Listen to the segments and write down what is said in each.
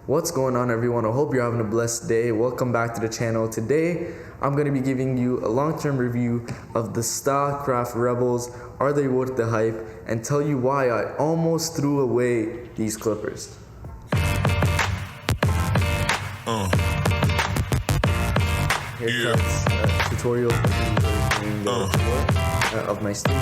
What's going on, everyone? I hope you're having a blessed day. Welcome back to the channel. Today I'm going to be giving you a long-term review of the Stylecraft Rebels. Are they worth the hype? And tell you why I almost threw away these clippers. Here comes a tutorial during the tour of my station.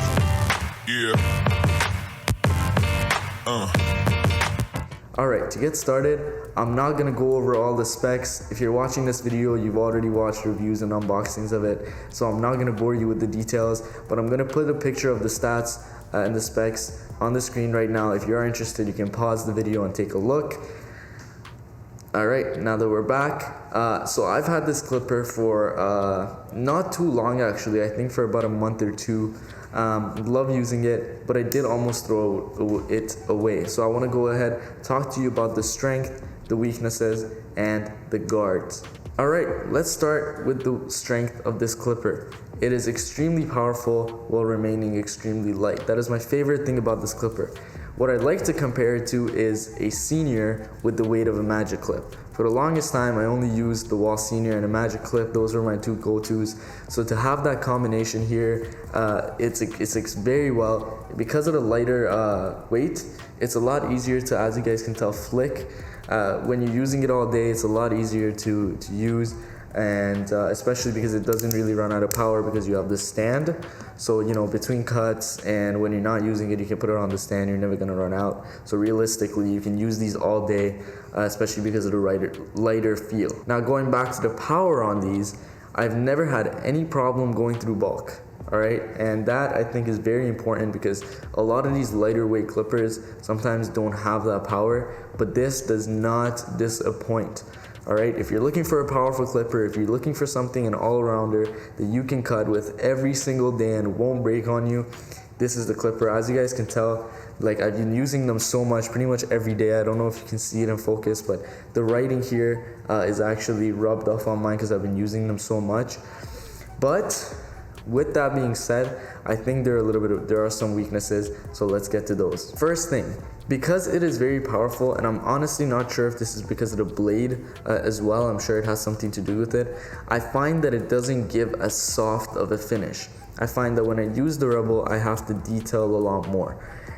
Alright, to get started, I'm not going to go over all the specs. If you're watching this video, you've already watched reviews and unboxings of it, so I'm not going to bore you with the details, but I'm going to put a picture of the stats and the specs on the screen right now. If you're interested, you can pause the video and take a look. Alright, now that we're back, so I've had this clipper for not too long actually, I think for about a month or two. Love using it, but I did almost throw it away. So I want to go ahead, talk to you about the strength, the weaknesses, and the guards. Alright, let's start with the strength of this clipper. It is extremely powerful while remaining extremely light. That is my favorite thing about this clipper. What I'd like to compare it to is a senior with the weight of a magic clip. For the longest time, I only used the wall senior and a magic clip. Those were my two go-tos. So to have that combination here, it's very well, because of the lighter weight, it's a lot easier to, as you guys can tell, flick. When you're using it all day, it's a lot easier to use. And especially because it doesn't really run out of power because you have this stand. So, you know, between cuts and when you're not using it, you can put it on the stand, you're never going to run out. So realistically, you can use these all day, especially because of the lighter feel. Now, going back to the power on these, I've never had any problem going through bulk. Alright, and that I think is very important because a lot of these lighter weight clippers sometimes don't have that power, but this does not disappoint. Alright, if you're looking for a powerful clipper, if you're looking for something, an all-arounder that you can cut with every single day and won't break on you, this is the clipper. As you guys can tell, like, I've been using them so much, pretty much every day. I don't know if you can see it in focus, but the writing here is actually rubbed off on mine because I've been using them so much. But with that being said, I think there are some weaknesses, so let's get to those. First thing, because it is very powerful, and I'm honestly not sure if this is because of the blade as well, I'm sure it has something to do with it, I find that it doesn't give as soft of a finish. I find that when I use the Rebel, I have to detail a lot more.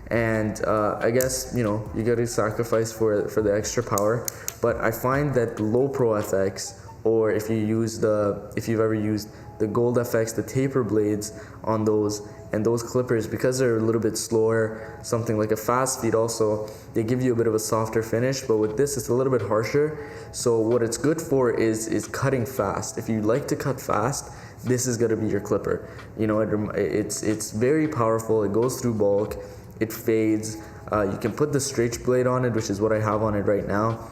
And I guess, you know, you gotta sacrifice for the extra power, but I find that the low pro FX, or if you've ever used the gold FX, the taper blades on those, and those clippers, because they're a little bit slower, something like a fast feed also, they give you a bit of a softer finish, but with this it's a little bit harsher. So what it's good for is cutting fast. If you like to cut fast, this is gonna be your clipper. You know, it's very powerful, it goes through bulk, it fades, you can put the stretch blade on it, which is what I have on it right now.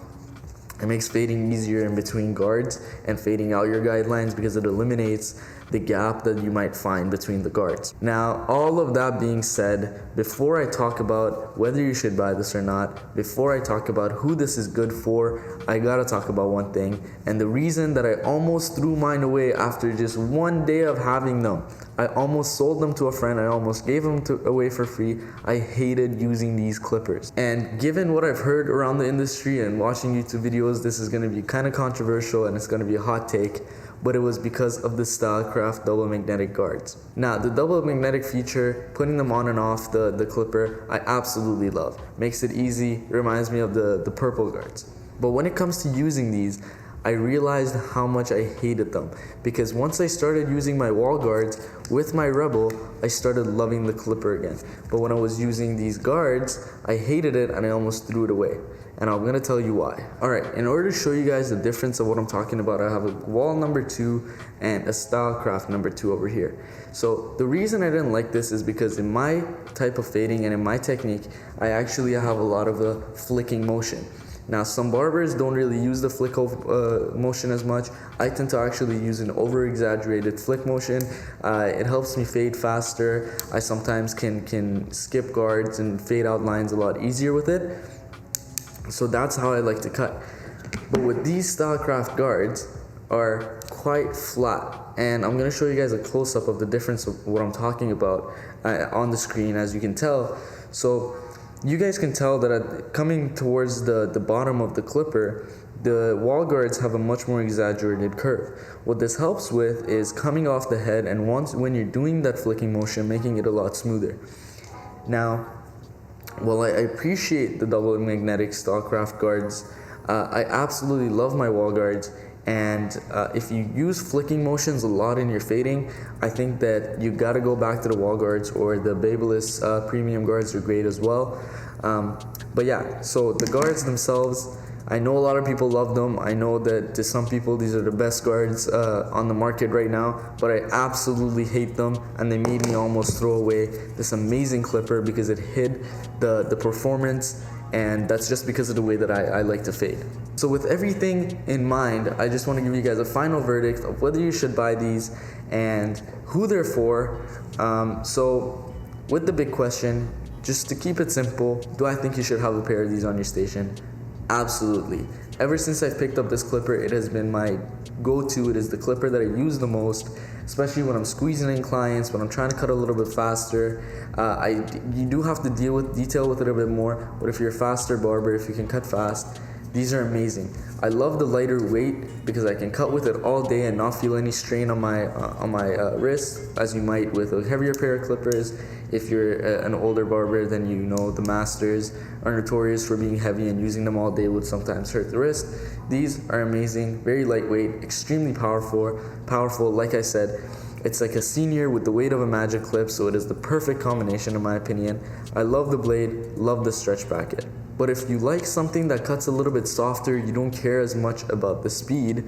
It makes fading easier in between guards and fading out your guidelines because it eliminates the gap that you might find between the guards. Now, all of that being said, before I talk about whether you should buy this or not, before I talk about who this is good for, I gotta talk about one thing. And the reason that I almost threw mine away after just one day of having them, I almost sold them to a friend, I almost gave them away for free. I hated using these clippers. And given what I've heard around the industry and watching YouTube videos, this is gonna be kind of controversial and it's gonna be a hot take, but it was because of the Stylecraft double magnetic guards. Now, the double magnetic feature, putting them on and off the clipper, I absolutely love. Makes it easy, reminds me of the purple guards. But when it comes to using these, I realized how much I hated them, because once I started using my wall guards with my Rebel, I started loving the clipper again. But when I was using these guards, I hated it and I almost threw it away. And I'm gonna tell you why. Alright, in order to show you guys the difference of what I'm talking about, I have a wall number 2 and a Stylecraft number 2 over here. So the reason I didn't like this is because in my type of fading and in my technique, I actually have a lot of a flicking motion. Now, some barbers don't really use the flick motion as much. I tend to actually use an over-exaggerated flick motion. It helps me fade faster. I sometimes can skip guards and fade out lines a lot easier with it. So that's how I like to cut. But with these Stylecraft guards are quite flat. And I'm going to show you guys a close-up of the difference of what I'm talking about on the screen, as you can tell. So you guys can tell that coming towards the bottom of the clipper, the wall guards have a much more exaggerated curve. What this helps with is coming off the head, and when you're doing that flicking motion, making it a lot smoother. Now, while I appreciate the double magnetic Stylecraft guards, I absolutely love my wall guards. And if you use flicking motions a lot in your fading, I think that you gotta go back to the wall guards, or the Babyliss premium guards are great as well. But yeah, so the guards themselves, I know a lot of people love them. I know that to some people these are the best guards on the market right now, but I absolutely hate them, and they made me almost throw away this amazing clipper because it hid the performance, and that's just because of the way that I like to fade. So with everything in mind, I just want to give you guys a final verdict of whether you should buy these and who they're for. So with the big question, just to keep it simple, do I think you should have a pair of these on your station? Absolutely. Ever since I've picked up this clipper, it has been my go-to. It is the clipper that I use the most, especially when I'm squeezing in clients, when I'm trying to cut a little bit faster. You do have to detail with it a bit more, but if you're a faster barber, if you can cut fast, these are amazing. I love the lighter weight because I can cut with it all day and not feel any strain on my wrist, as you might with a heavier pair of clippers. If you're an older barber, then you know the masters are notorious for being heavy, and using them all day would sometimes hurt the wrist. These are amazing, very lightweight, extremely powerful. Like I said, it's like a senior with the weight of a magic clip, so it is the perfect combination in my opinion. I love the blade, love the stretch bracket. But if you like something that cuts a little bit softer, you don't care as much about the speed,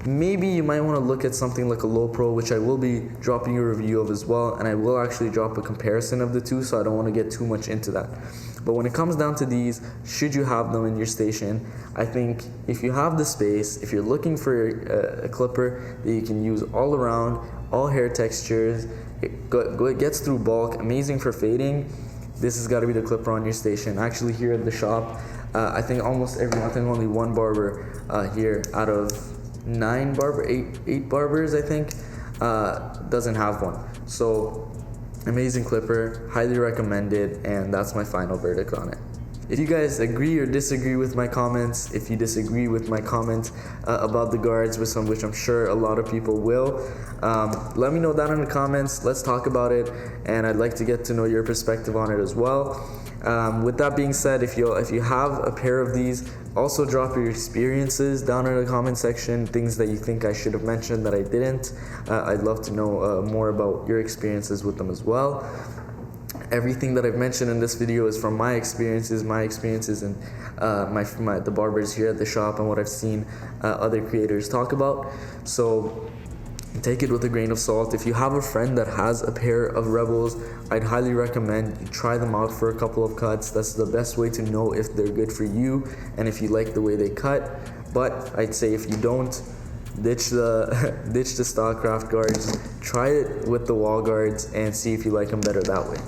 maybe you might want to look at something like a Low Pro, which I will be dropping a review of as well, and I will actually drop a comparison of the two, so I don't want to get too much into that. But when it comes down to these, should you have them in your station? I think if you have the space, if you're looking for a clipper that you can use all around, all hair textures, it gets through bulk, amazing for fading, this has got to be the clipper on your station. Actually, here at the shop, I think only one barber here out of eight barbers, I think, doesn't have one. So, amazing clipper, highly recommended, and that's my final verdict on it. If you guys agree or disagree with my comments, if you disagree with my comment about the guards, which I'm sure a lot of people will, let me know down in the comments. Let's talk about it, and I'd like to get to know your perspective on it as well. With that being said, if you have a pair of these, also drop your experiences down in the comment section, things that you think I should have mentioned that I didn't. I'd love to know more about your experiences with them as well. Everything that I've mentioned in this video is from my experiences and the barbers here at the shop and what I've seen other creators talk about. So take it with a grain of salt. If you have a friend that has a pair of Rebels, I'd highly recommend you try them out for a couple of cuts. That's the best way to know if they're good for you and if you like the way they cut. But I'd say if you don't, ditch the Stylecraft guards, try it with the wall guards and see if you like them better that way.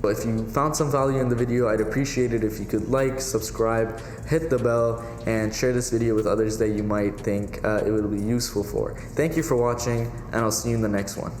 But if you found some value in the video, I'd appreciate it if you could like, subscribe, hit the bell, and share this video with others that you might think it would be useful for. Thank you for watching, and I'll see you in the next one.